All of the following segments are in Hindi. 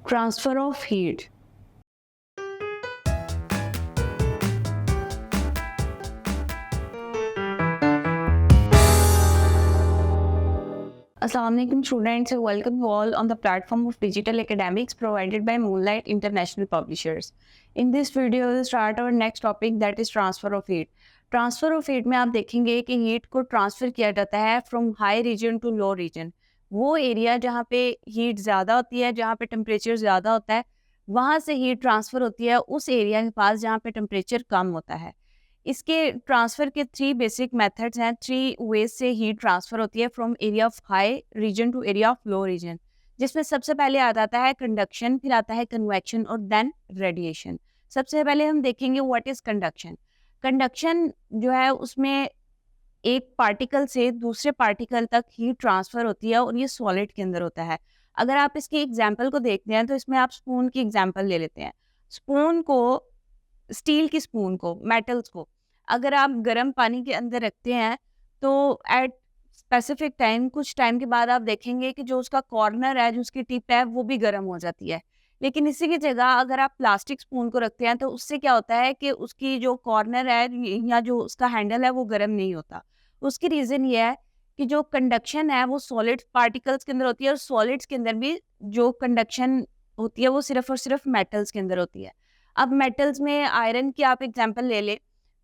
Transfer of heat. Assalamualaikum students, welcome you all on the platform of digital academics provided by Moonlight International Publishers. In this video we'll start our next topic, that is transfer of heat. Transfer of heat में आप देखेंगे कि हीट को ट्रांसफर किया जाता है from high region to low region. वो एरिया जहाँ पे हीट ज़्यादा होती है, जहाँ पे टेम्परेचर ज़्यादा होता है, वहाँ से हीट ट्रांसफ़र होती है उस एरिया के पास जहाँ पे टेम्परेचर कम होता है। इसके ट्रांसफ़र के 3 बेसिक मेथड्स हैं, 3 वेज से हीट ट्रांसफ़र होती है from area of high region to area of low region, जिसमें सबसे पहले आ जाता है कंडक्शन, फिर आता है कन्वेक्शन और देन रेडिएशन। सबसे पहले हम देखेंगे व्हाट इज़ कंडक्शन। कंडक्शन जो है उसमें एक पार्टिकल से दूसरे पार्टिकल तक हीट ट्रांसफर होती है और ये सॉलिड के अंदर होता है। अगर आप इसकी एग्जांपल को देखते हैं तो इसमें आप स्पून की एग्जांपल ले लेते हैं। स्पून को, स्टील की स्पून को, मेटल्स को अगर आप गर्म पानी के अंदर रखते हैं तो एट स्पेसिफिक टाइम, कुछ टाइम के बाद आप देखेंगे कि जो उसका कॉर्नर है, जो उसकी टिप है, वो भी गर्म हो जाती है। लेकिन इसी की जगह अगर आप प्लास्टिक स्पून को रखते हैं तो उससे क्या होता है कि उसकी जो कॉर्नर है या जो उसका हैंडल है वो गर्म नहीं होता। उसकी रीज़न ये है कि जो कंडक्शन है वो सॉलिड पार्टिकल्स के अंदर होती है और सॉलिड्स के अंदर भी जो कंडक्शन होती है वो सिर्फ और सिर्फ मेटल्स के अंदर होती है। अब मेटल्स में आयरन की आप एग्जांपल ले लें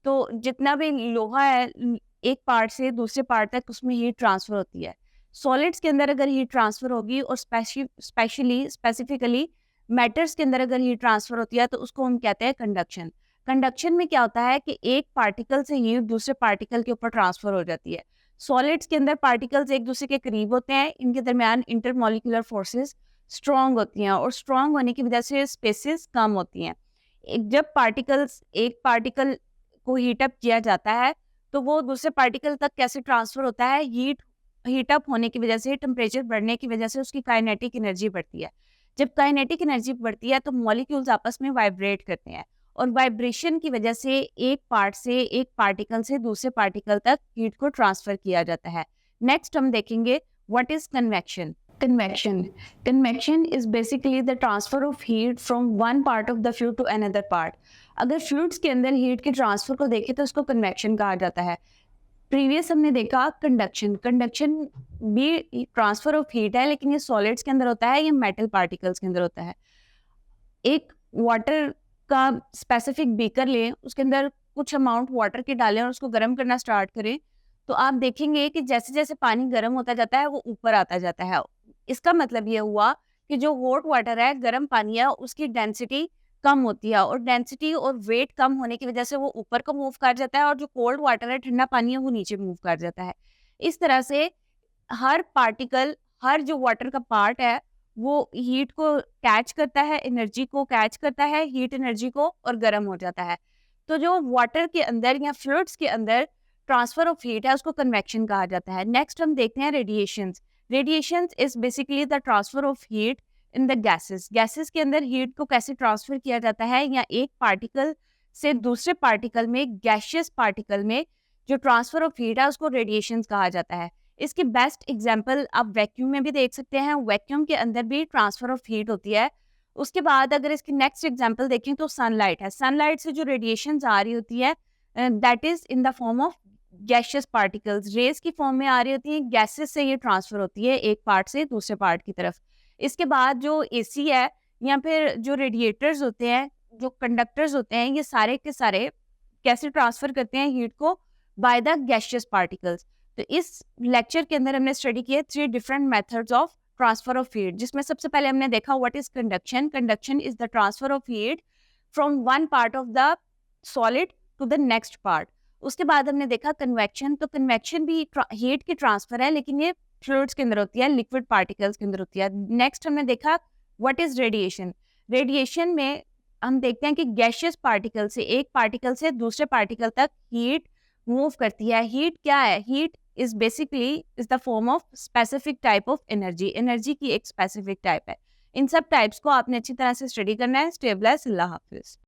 तो जितना भी लोहा है एक पार्ट से दूसरे पार्ट तक उसमें हीट ट्रांसफर होती है। सॉलिड्स के अंदर अगर हीट ट्रांसफर होगी और स्पेसिफिकली मैटर्स के अंदर अगर हीट ट्रांसफर होती है तो उसको हम कहते हैं कंडक्शन। कंडक्शन में क्या होता है कि एक पार्टिकल से हीट दूसरे पार्टिकल के ऊपर ट्रांसफर हो जाती है। सॉलिड्स के अंदर पार्टिकल्स एक दूसरे के करीब होते हैं, इनके दरमियान इंटरमॉलिक्यूलर फोर्सेस स्ट्रॉन्ग होती हैं और स्ट्रॉन्ग होने की वजह से स्पेसेस कम होती हैं। जब एक पार्टिकल को हीट अप किया जाता है तो वो दूसरे पार्टिकल तक कैसे ट्रांसफर होता है, हीट अप होने की वजह से, टेम्परेचर बढ़ने की वजह से उसकी काइनेटिक एनर्जी बढ़ती है। जब काइनेटिक एनर्जी बढ़ती है तो मॉलिक्यूल्स आपस में वाइब्रेट करते हैं और वाइब्रेशन की वजह से एक पार्ट से, एक पार्टिकल से दूसरे पार्टिकल तक हीट को ट्रांसफर किया जाता है। नेक्स्ट हम देखेंगे what is convection. Convection is basically the transfer of heat from one part of the fluid to another part. अगर फ्लूइड्स के अंदर हीट के ट्रांसफर को देखें तो उसको कन्वेक्शन कहा जाता है। प्रीवियस हमने देखा कंडक्शन भी ट्रांसफर ऑफ हीट है, लेकिन ये सॉलिड्स के अंदर होता है, ये मेटल पार्टिकल्स के अंदर होता है। एक वाटर का स्पेसिफिक बीकर लें, उसके अंदर कुछ अमाउंट वाटर के डालें और उसको गर्म करना स्टार्ट करें तो आप देखेंगे कि जैसे जैसे पानी गर्म होता जाता है वो ऊपर आता जाता है। इसका मतलब ये हुआ कि जो हॉट वाटर है, गर्म पानी है, उसकी डेंसिटी कम होती है और डेंसिटी और वेट कम होने की वजह से वो ऊपर को मूव कर जाता है और जो कोल्ड वाटर है, ठंडा पानी है, वो नीचे मूव कर जाता है। इस तरह से हर पार्टिकल, हर जो वाटर का पार्ट है वो हीट को कैच करता है, एनर्जी को कैच करता है, हीट एनर्जी को, और गर्म हो जाता है। तो जो वाटर के अंदर या फ्लूइड्स के अंदर ट्रांसफर ऑफ हीट है उसको कन्वेक्शन कहा जाता है। नेक्स्ट हम देखते हैं radiations. Radiations is basically the transfer of heat in the gases. Gases के अंदर हीट को कैसे ट्रांसफर किया जाता है, या एक पार्टिकल से दूसरे पार्टिकल में, गैशियस पार्टिकल में जो ट्रांसफर ऑफ हीट है उसको रेडिएशंस कहा जाता है। इसकी बेस्ट एग्जांपल आप वैक्यूम में भी देख सकते हैं। वैक्यूम के अंदर भी ट्रांसफर ऑफ हीट होती है। उसके बाद अगर इसकी नेक्स्ट एग्जांपल देखें तो सनलाइट है। सनलाइट से जो रेडिएशंस आ रही होती है that is in the form of gaseous particles, rays की फॉर्म में आ रही होती है। गैसेस से ये ट्रांसफर होती है एक पार्ट से दूसरे पार्ट की तरफ। इसके बाद जो एसी है या फिर जो रेडिएटर्स होते हैं, जो कंडक्टर्स होते हैं, ये सारे के सारे कैसे ट्रांसफर करते हैं हीट को, बाय द गैशियस पार्टिकल्स। तो इस लेक्चर के अंदर हमने स्टडी किया 3 different methods of transfer of heat, जिसमें सबसे पहले हमने देखा what is conduction. Conduction is the transfer of heat from one part of the solid to the next part. उसके बाद हमने देखा कन्वेक्शन। तो कन्वेक्शन भी हीट की ट्रांसफर है, लेकिन ये फ्लूइड्स के अंदर होती है, लिक्विड पार्टिकल्स के अंदर होती है। नेक्स्ट हमने देखा व्हाट इज रेडिएशन। रेडिएशन में हम देखते हैं कि गैशियस पार्टिकल से, एक पार्टिकल से दूसरे पार्टिकल तक हीट मूव करती है। हीट क्या है? Heat is basically is the form of specific type of energy. Energy की एक स्पेसिफिक टाइप है। इन सब टाइप्स को आपने अच्छी तरह से स्टडी करना है। Stay blessed. अल्लाह हाफिज।